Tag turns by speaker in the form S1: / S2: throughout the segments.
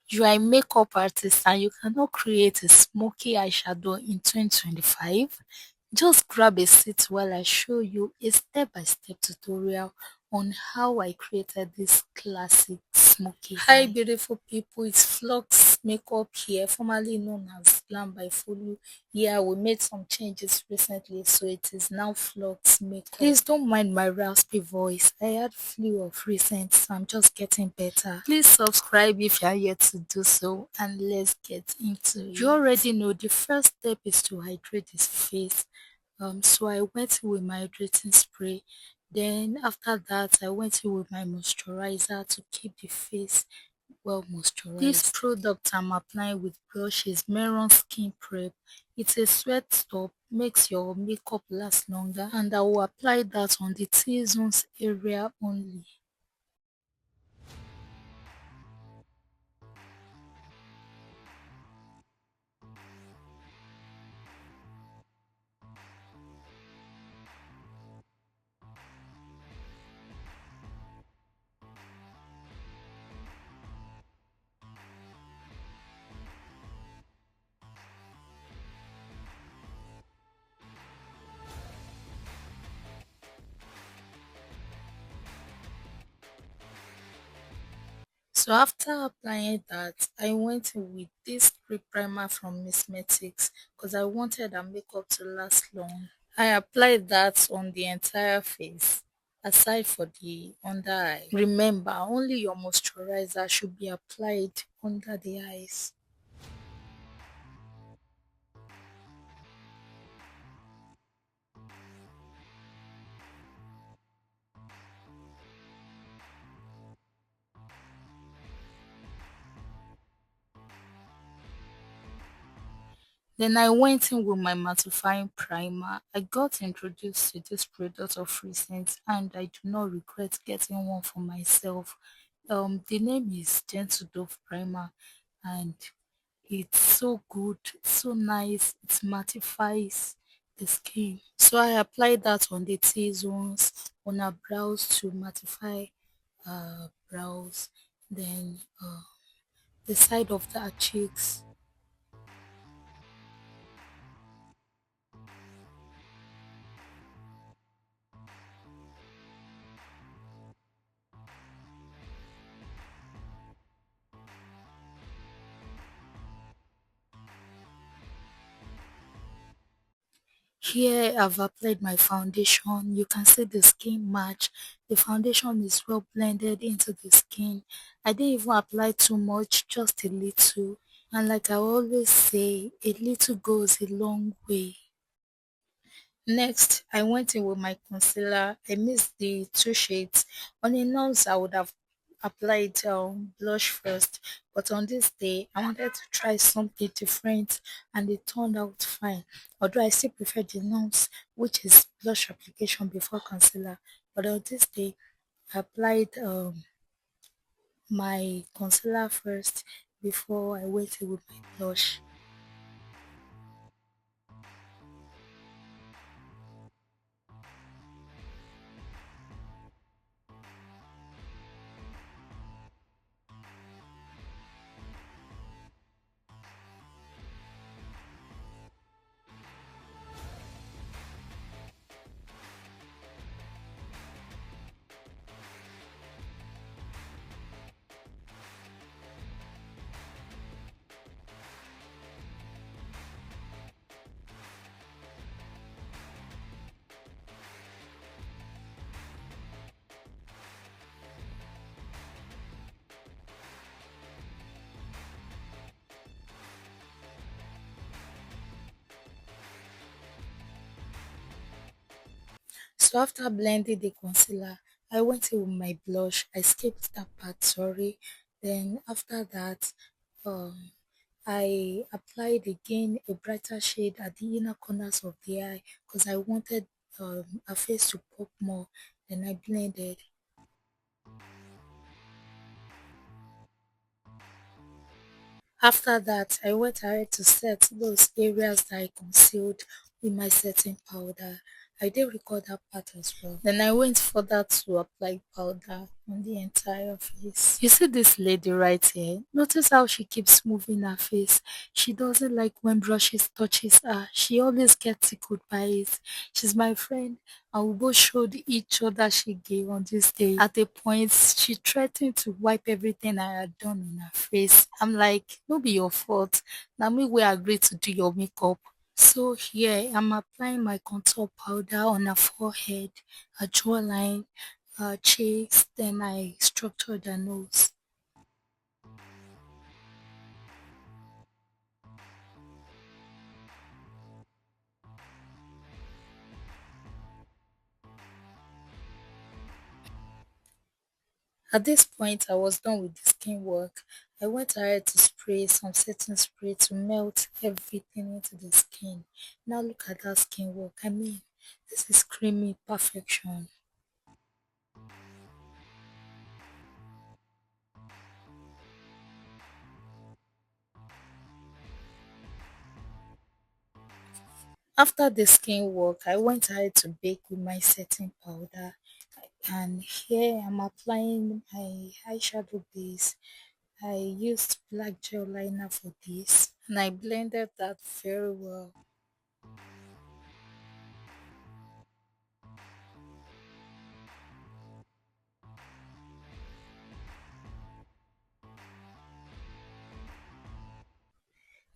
S1: You are a makeup artist and you cannot create a smoky eyeshadow in 2025. Just grab a seat while I show you a step-by-step tutorial on how I created this classic smoky Hi beautiful people, it's Flux Makeup here, formerly known as Glam by Follow. Yeah, we made some changes recently, so it is now Flux Makeup. Please don't mind my raspy voice. I had flu of recent, so I'm just getting better. Please subscribe if you are yet to do so, and let's get into it. You already know the first step is to hydrate his face. So I went in with my hydrating spray. Then after that, I went in with my moisturizer to keep the face well moisturized. This product I'm applying with blush is Meron Skin Prep. It's a sweat stop, makes your makeup last longer, and I will apply that on the T-zones area only. So after applying that, I went in with this grip primer from Mismetics because I wanted her makeup to last long. I applied that on the entire face, aside for the under eye. Remember, only your moisturizer should be applied under the eyes. Then I went in with my mattifying primer. I got introduced to this product of recent and I do not regret getting one for myself. The name is Gentle Dove Primer and it's so good, so nice, it mattifies the skin. So I applied that on the T-zones, on her brows to mattify brows, then the side of the cheeks. Here I've applied my foundation. You can see the skin match. The foundation is well blended into the skin. I didn't even apply too much, just a little. And like I always say, a little goes a long way. Next, I went in with my concealer. I mixed the two shades. On a nose, I would have applied blush first, but on this day, I wanted to try something different and it turned out fine. Although I still prefer the nose, which is blush application before concealer. But on this day, I applied my concealer first before I went in with my blush. So after blending the concealer, I went in with my blush. I skipped that part, sorry. Then after that, um, I applied again a brighter shade at the inner corners of the eye because I wanted her face to pop more. Then I blended. After that, I went ahead to set those areas that I concealed with my setting powder. I did record that part as well. Then I went further to apply powder. on the entire face. You see this lady right here? Notice how she keeps moving her face. She doesn't like when brushes touches her. She always gets tickled by it. She's my friend and we both showed each other she gave on this day. At a point, she threatened to wipe everything I had done on her face. I'm like, no be your fault. Now me we agreed to do your makeup. So here I'm applying my contour powder on her forehead, her jawline, cheeks, then I structure the nose. At this point, I was done with the skin work. I went ahead to spray some setting spray to melt everything into the skin. Now look at that skin work. I mean, this is creamy perfection. After the skin work, I went ahead to bake with my setting powder. And here I'm applying my eyeshadow base. I used black gel liner for this and I blended that very well.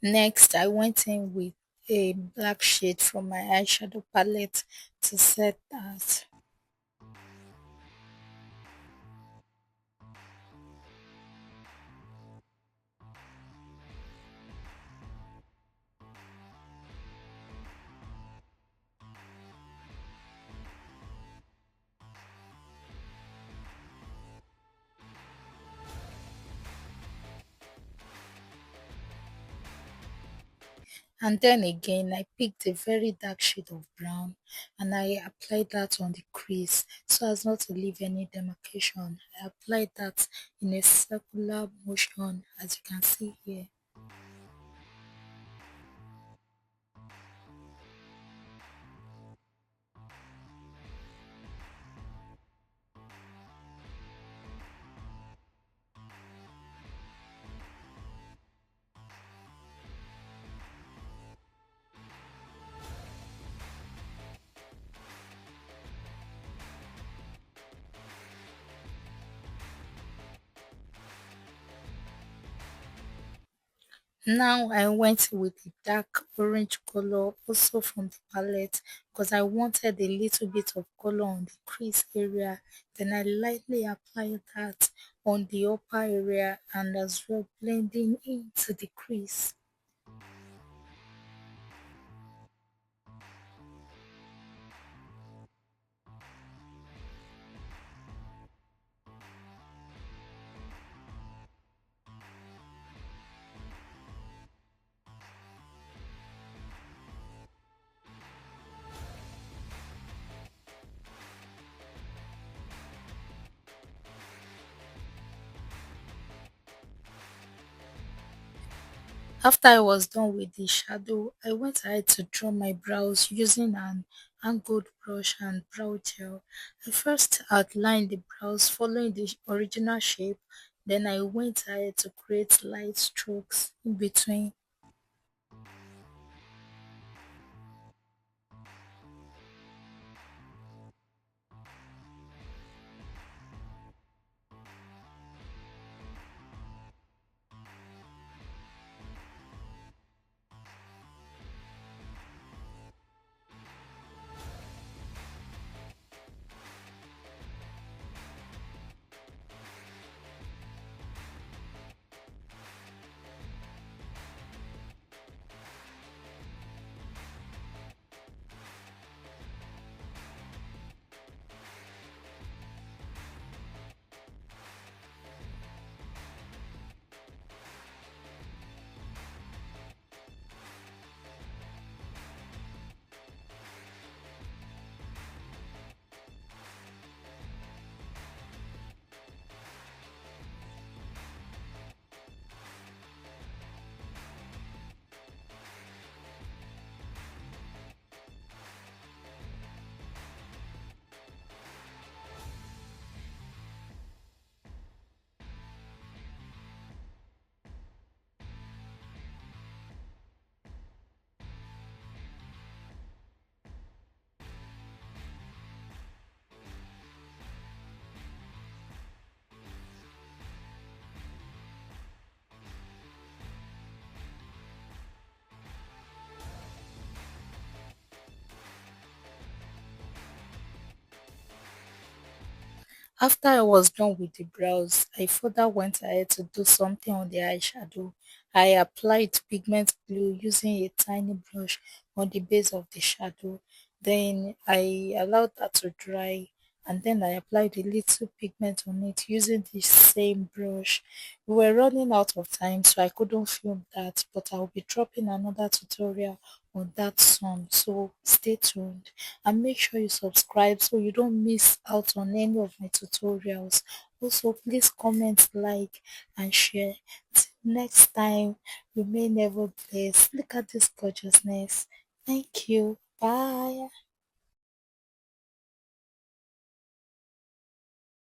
S1: Next, I went in with a black shade from my eyeshadow palette to set that. And then again, I picked a very dark shade of brown and I applied that on the crease so as not to leave any demarcation. I applied that in a circular motion as you can see here. Now I went with the dark orange color also from the palette because I wanted a little bit of color on the crease area. Then I lightly applied that on the upper area and as well blending into the crease. After I was done with the shadow, I went ahead to draw my brows using an angled brush and brow gel. I first outlined the brows following the original shape, then I went ahead to create light strokes in between. After I was done with the brows, I further went ahead to do something on the eyeshadow. I applied pigment glue using a tiny brush on the base of the shadow. Then I allowed that to dry, and then I applied a little pigment on it using the same brush. We were running out of time, so I couldn't film that, but I'll be dropping another tutorial on that soon. So stay tuned and make sure you subscribe so you don't miss out on any of my tutorials. Also, please comment, like, and share. Till next time, remain ever blessed. Look at this gorgeousness. Thank you. Bye.